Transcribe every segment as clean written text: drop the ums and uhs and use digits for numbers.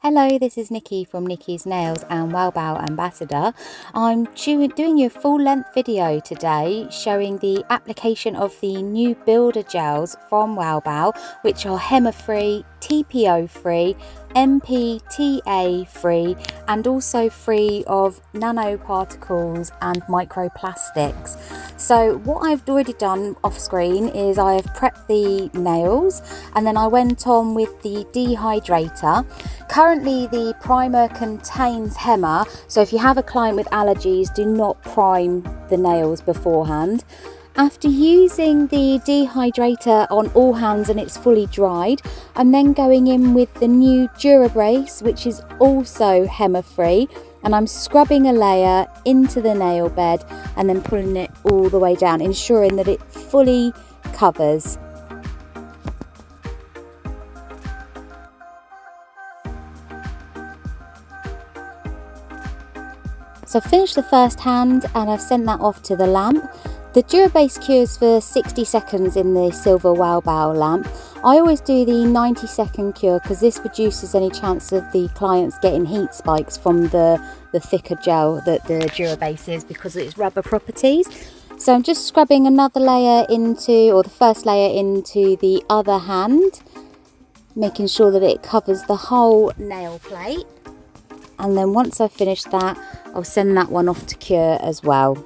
Hello, this is Nikki from Nikki's Nails and wowbao Ambassador. I'm doing you a full length video today showing the application of the new builder gels from wowbao, which are Hema free, TPO free, MPTA free, and also free of nanoparticles and microplastics. So what I've already done off screen is I have prepped the nails and then I went on with the Dehydrator. Currently the primer contains Hema, so if you have a client with allergies, do not prime the nails beforehand. After using the Dehydrator on all hands and it's fully dried, I'm then going in with the new Durabase, which is also Hema free, and I'm scrubbing a layer into the nail bed and then pulling it all the way down, ensuring that it fully covers. So I've finished the first hand and I've sent that off to the lamp. The Durabase cures for 60 seconds in the silver wowbao lamp. I always do the 90-second cure because this reduces any chance of the clients getting heat spikes from the thicker gel that the Durabase is because of its rubber properties. So I'm just scrubbing another layer into, or the first layer into the other hand, making sure that it covers the whole nail plate. And then once I've finished that, I'll send that one off to cure as well.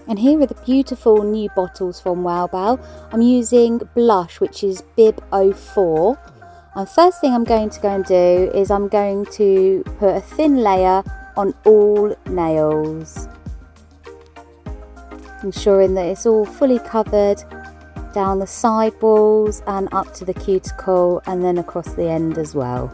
And here are the beautiful new bottles from wowbao. I'm using blush, which is BIB04. And first thing I'm going to go and do is I'm going to put a thin layer on all nails, ensuring that it's all fully covered down the side walls and up to the cuticle and then across the end as well.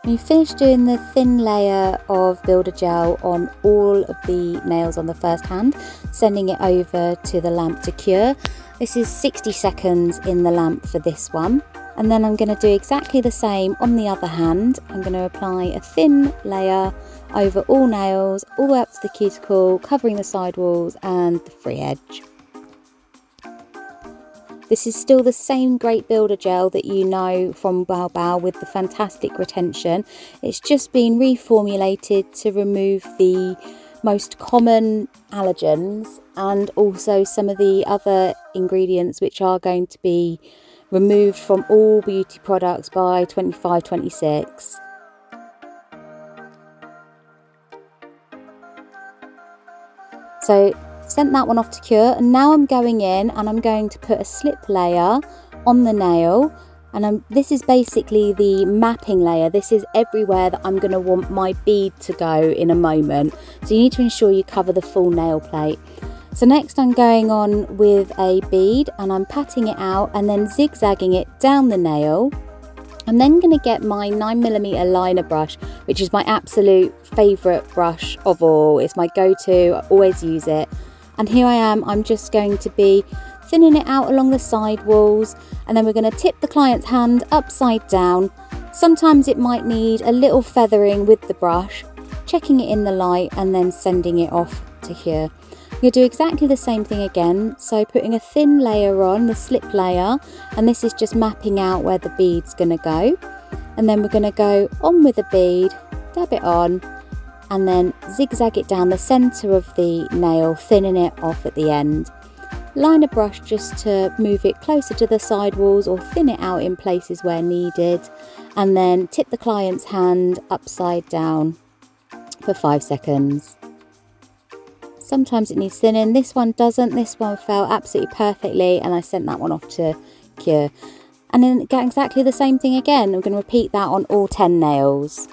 When you finish doing the thin layer of builder gel on all of the nails on the first hand, sending it over to the lamp to cure. This is 60 seconds in the lamp for this one. And then I'm going to do exactly the same on the other hand. I'm going to apply a thin layer over all nails, all the way up to the cuticle, covering the side walls and the free edge. This is still the same great builder gel that you know from wowbao with the fantastic retention. It's just been reformulated to remove the most common allergens and also some of the other ingredients which are going to be removed from all beauty products by 25-26. So sent that one off to cure, and now I'm going in and I'm going to put a slip layer on the nail, and this is basically the mapping layer. This is everywhere that I'm going to want my bead to go in a moment, so you need to ensure you cover the full nail plate. So next I'm going on with a bead and I'm patting it out and then zigzagging it down the nail. I'm then going to get my 9mm liner brush, which is my absolute favourite brush of all. It's my go-to, I always use it. And here I am, I'm just going to be thinning it out along the side walls, and then we're going to tip the client's hand upside down. Sometimes it might need a little feathering with the brush, checking it in the light and then sending it off to cure. I'm going to do exactly the same thing again, so putting a thin layer on, the slip layer, and this is just mapping out where the bead's going to go. And then we're going to go on with the bead, dab it on, and then zigzag it down the centre of the nail, thinning it off at the end. Line a brush just to move it closer to the side walls or thin it out in places where needed, and then tip the client's hand upside down for 5 seconds. Sometimes it needs thinning, this one doesn't, this one fell absolutely perfectly and I sent that one off to cure. And then get exactly the same thing again. I'm going to repeat that on all 10 nails.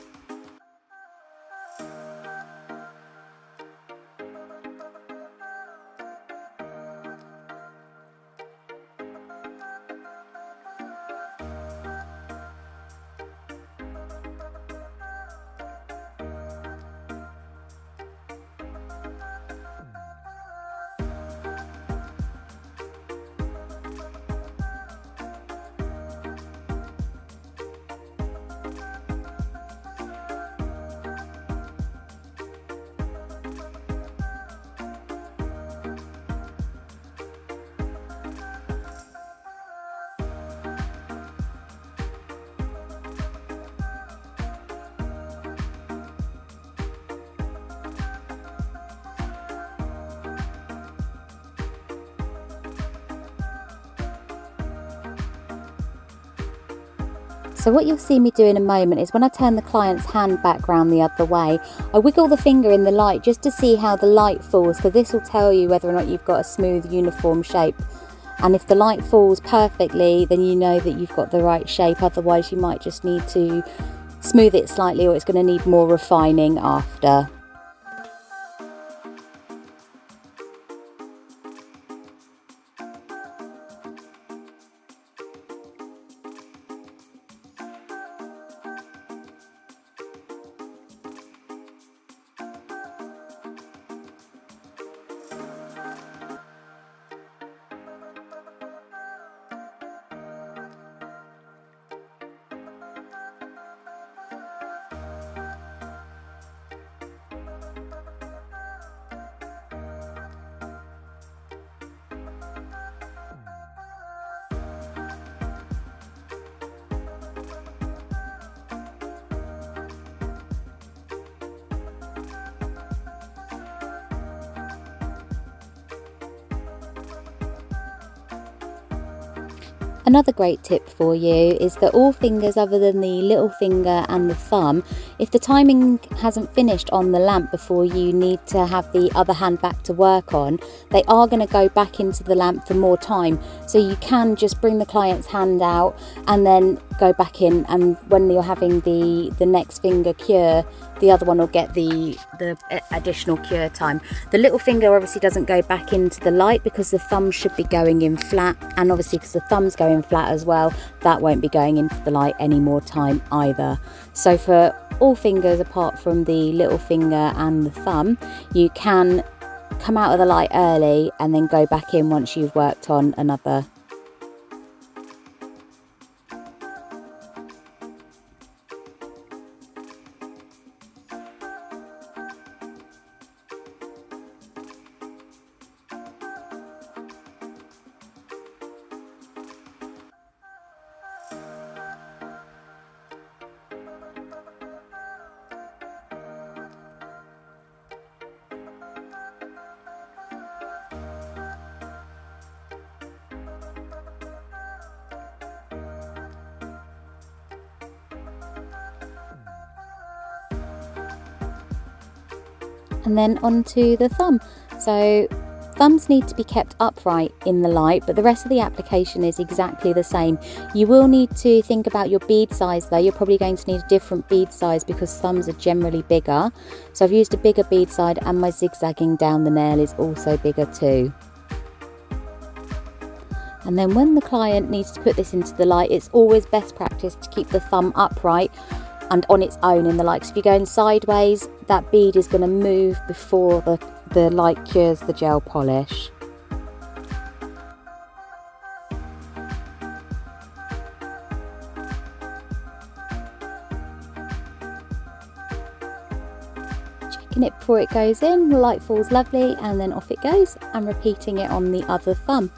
So what you'll see me do in a moment is when I turn the client's hand back round the other way, I wiggle the finger in the light just to see how the light falls, because this will tell you whether or not you've got a smooth, uniform shape. And if the light falls perfectly, then you know that you've got the right shape. Otherwise, you might just need to smooth it slightly, or it's going to need more refining after. Another great tip for you is that all fingers other than the little finger and the thumb, if the timing hasn't finished on the lamp before you need to have the other hand back to work on, they are going to go back into the lamp for more time. So you can just bring the client's hand out and then go back in, and when you're having the next finger cure, the other one will get the additional cure time. The little finger obviously doesn't go back into the light because the thumb should be going in flat, and obviously because the thumb's going flat as well, that won't be going into the light any more time either. So for all fingers apart from the little finger and the thumb, you can come out of the light early and then go back in once you've worked on another. And then onto the thumb. So thumbs need to be kept upright in the light, but the rest of the application is exactly the same. You will need to think about your bead size though. You're probably going to need a different bead size because thumbs are generally bigger. So I've used a bigger bead size, and my zigzagging down the nail is also bigger too. And then when the client needs to put this into the light, it's always best practice to keep the thumb upright and on its own in the light. So if you're going sideways, that bead is going to move before the light cures the gel polish. Checking it before it goes in, the light falls lovely, and then off it goes, and repeating it on the other thumb.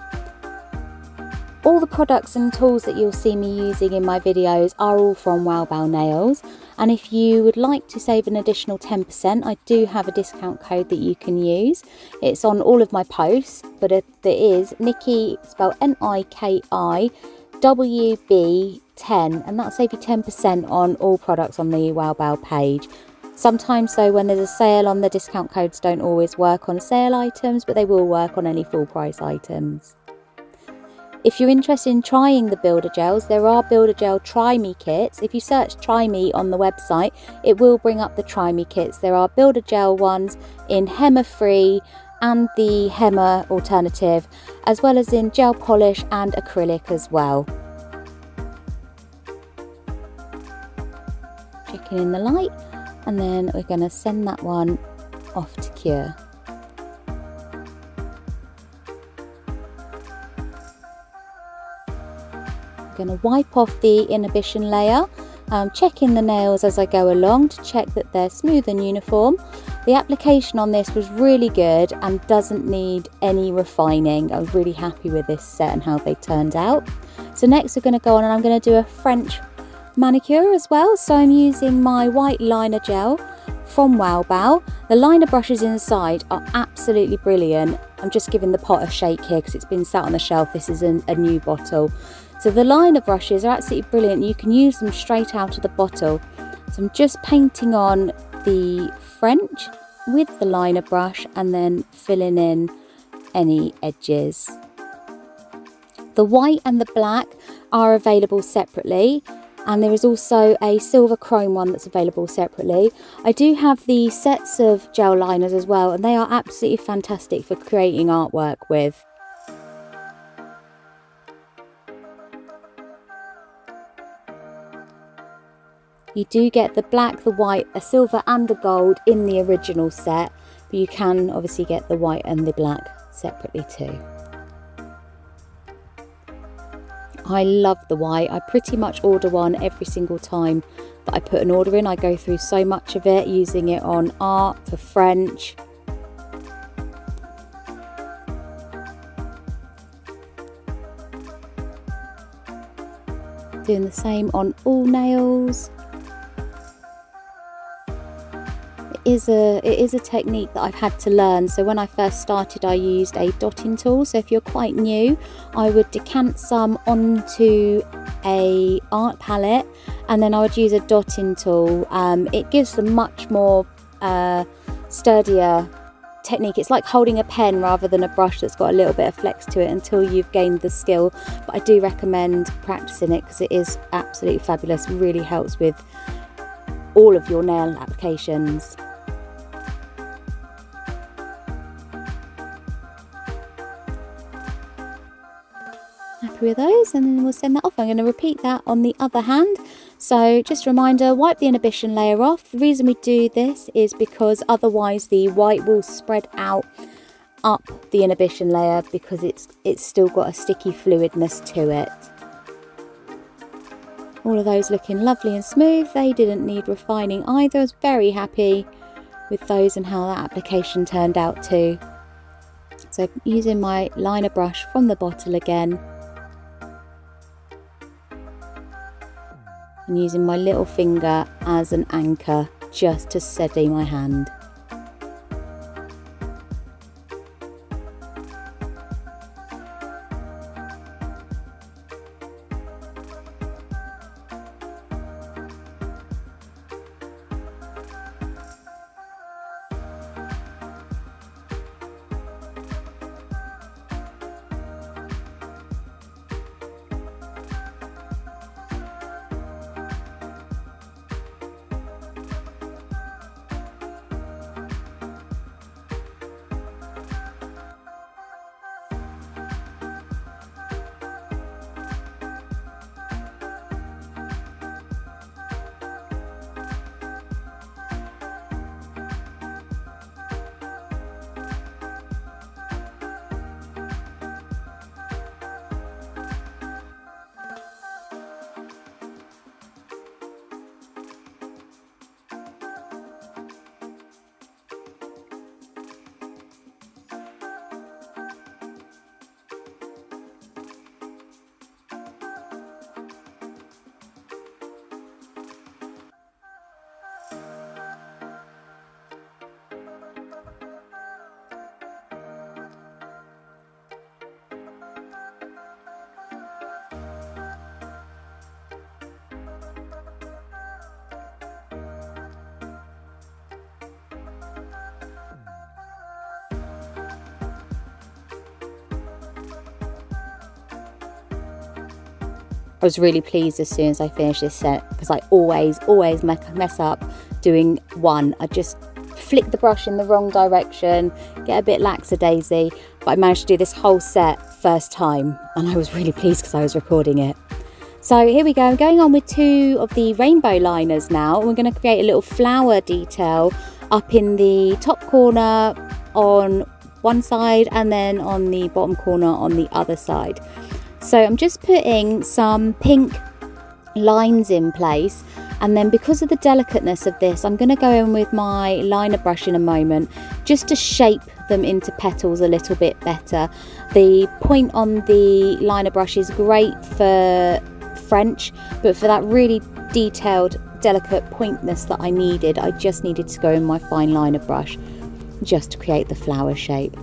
All the products and tools that you'll see me using in my videos are all from wowbao Nails, and if you would like to save an additional 10%, I do have a discount code that you can use. It's on all of my posts, but it is Nikki, spelled N-I-K-I, WB10, and that'll save you 10% on all products on the wowbao page. Sometimes though, when there's a sale on, the discount codes don't always work on sale items, but they will work on any full price items. If you're interested in trying the Builder Gels, there are Builder Gel Try Me kits. If you search Try Me on the website, it will bring up the Try Me kits. There are Builder Gel ones in Hema free and the Hema alternative, as well as in gel polish and acrylic as well. Checking in the light, and then we're going to send that one off to cure. Going to wipe off the inhibition layer, checking the nails as I go along to check that they're smooth and uniform. The application on this was really good and doesn't need any refining. I was really happy with this set and how they turned out. So next we're going to go on and I'm going to do a French manicure as well. So I'm using my white liner gel from wowbao. The liner brushes inside are absolutely brilliant. I'm just giving the pot a shake here because it's been sat on the shelf. This is a new bottle. So the liner brushes are absolutely brilliant. You can use them straight out of the bottle. So I'm just painting on the French with the liner brush and then filling in any edges. The white and the black are available separately, and there is also a silver chrome one that's available separately. I do have the sets of gel liners as well, and they are absolutely fantastic for creating artwork with. You do get the black, the white, a silver and a gold in the original set, but you can obviously get the white and the black separately too. I love the white. I pretty much order one every single time that I put an order in. I go through so much of it, using it on art, for French. Doing the same on all nails. It is a technique that I've had to learn. So when I first started, I used a dotting tool. So if you're quite new, I would decant some onto a art palette, and then I would use a dotting tool. It gives a much more sturdier technique. It's like holding a pen rather than a brush that's got a little bit of flex to it until you've gained the skill. But I do recommend practicing it because it is absolutely fabulous. It really helps with all of your nail applications. Happy with those, and then we'll send that off. I'm going to repeat that on the other hand. So just a reminder, wipe the inhibition layer off. The reason we do this is because otherwise the white will spread out up the inhibition layer because it's still got a sticky fluidness to it. All of those looking lovely and smooth. They didn't need refining either. I was very happy with those and how that application turned out too. So using my liner brush from the bottle again, and using my little finger as an anchor just to steady my hand. I was really pleased as soon as I finished this set because I always mess up doing one. I just flick the brush in the wrong direction, get a bit lackadaisy, but I managed to do this whole set first time and I was really pleased because I was recording it. So here we go, I'm going on with 2 of the rainbow liners now. We're going to create a little flower detail up in the top corner on one side and then on the bottom corner on the other side. So I'm just putting some pink lines in place, and then because of the delicateness of this, I'm going to go in with my liner brush in a moment just to shape them into petals a little bit better. The point on the liner brush is great for French, but for that really detailed, delicate pointness that I needed, I just needed to go in my fine liner brush just to create the flower shape.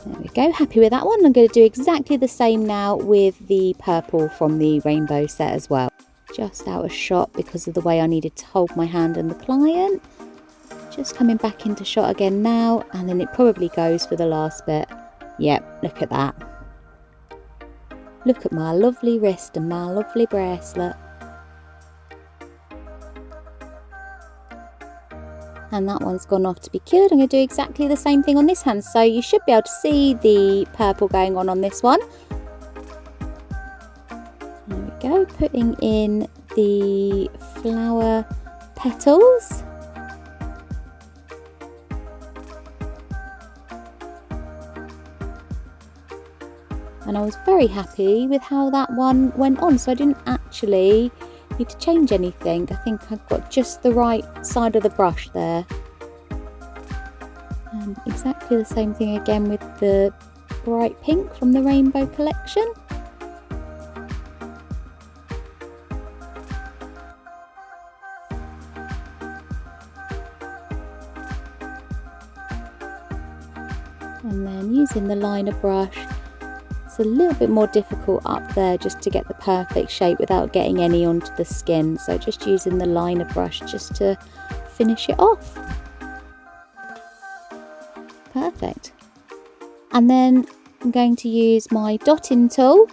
There we go, happy with that one. I'm going to do exactly the same now with the purple from the rainbow set as well. Just out of shot because of the way I needed to hold my hand and the client. Just coming back into shot again now, and then it probably goes for the last bit. Yep, look at that. Look at my lovely wrist and my lovely bracelet. And that one's gone off to be cured. I'm going to do exactly the same thing on this hand. So you should be able to see the purple going on this one. There we go, putting in the flower petals. And I was very happy with how that one went on. So I didn't actually need to change anything. I think I've got just the right side of the brush there. And exactly the same thing again with the bright pink from the rainbow collection. And then using the liner brush, it's a little bit more difficult up there just to get the perfect shape without getting any onto the skin. So just using the liner brush just to finish it off. Perfect. And then I'm going to use my dotting tool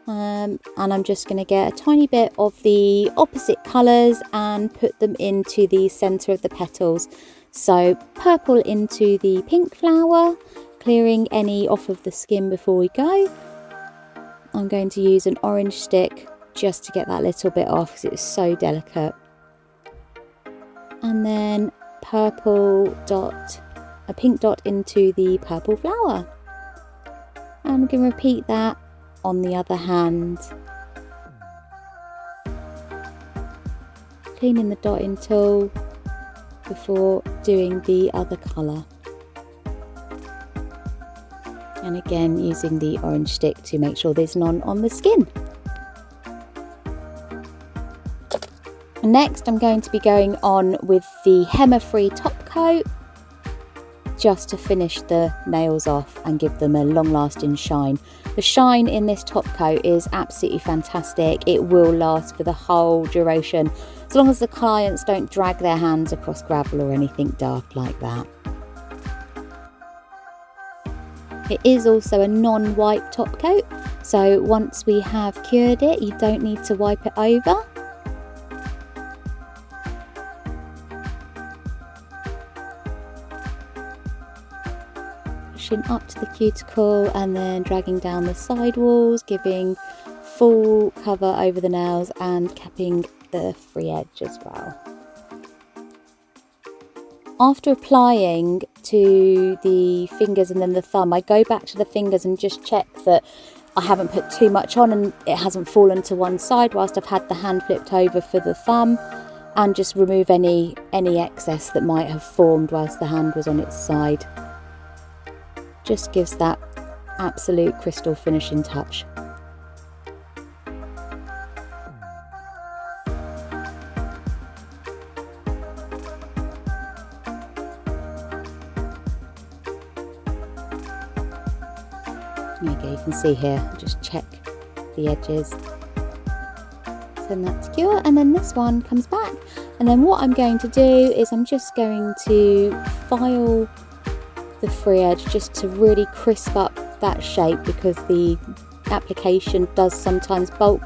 and I'm just going to get a tiny bit of the opposite colours and put them into the centre of the petals. So purple into the pink flower, clearing any off of the skin before we go. I'm going to use an orange stick just to get that little bit off because it's so delicate. And then purple dot, a pink dot into the purple flower. And I'm going to repeat that on the other hand. Cleaning the dotting tool before doing the other colour. And again using the orange stick to make sure there's none on the skin. And next I'm going to be going on with the Hema free top coat just to finish the nails off and give them a long lasting shine. The shine in this top coat is absolutely fantastic. It will last for the whole duration as long as the clients don't drag their hands across gravel or anything dark like that. It is also a non-wipe top coat, so once we have cured it, you don't need to wipe it over. Pushing up to the cuticle and then dragging down the side walls, giving full cover over the nails and capping the free edge as well. After applying to the fingers and then the thumb, I go back to the fingers and just check that I haven't put too much on and it hasn't fallen to one side whilst I've had the hand flipped over for the thumb, and just remove any excess that might have formed whilst the hand was on its side. Just gives that absolute crystal finishing touch. There you go, you can see here, just check the edges. Send that to cure, and then this one comes back. And then what I'm going to do is I'm just going to file the free edge just to really crisp up that shape, because the application does sometimes bulk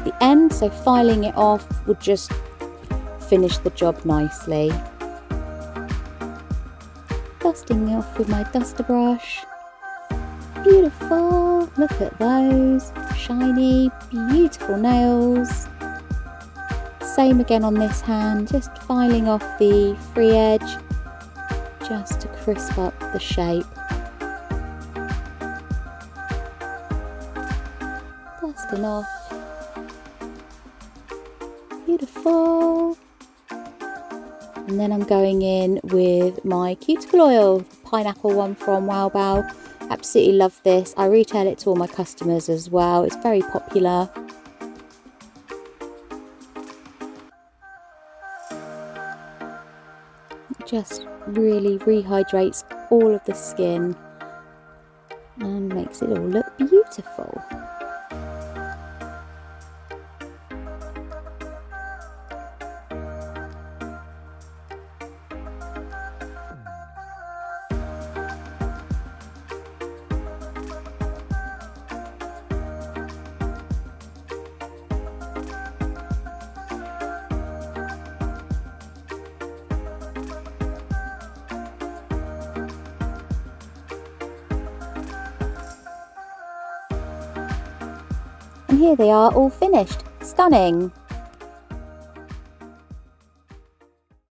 the end, so filing it off will just finish the job nicely. Dusting it off with my duster brush. Beautiful, look at those, shiny, beautiful nails. Same again on this hand, just filing off the free edge just to crisp up the shape. Dusting off. Beautiful. And then I'm going in with my cuticle oil, pineapple one from wowbao. Absolutely love this. I retail it to all my customers as well. It's very popular. It just really rehydrates all of the skin. and makes it all look beautiful. And here they are all finished. Stunning!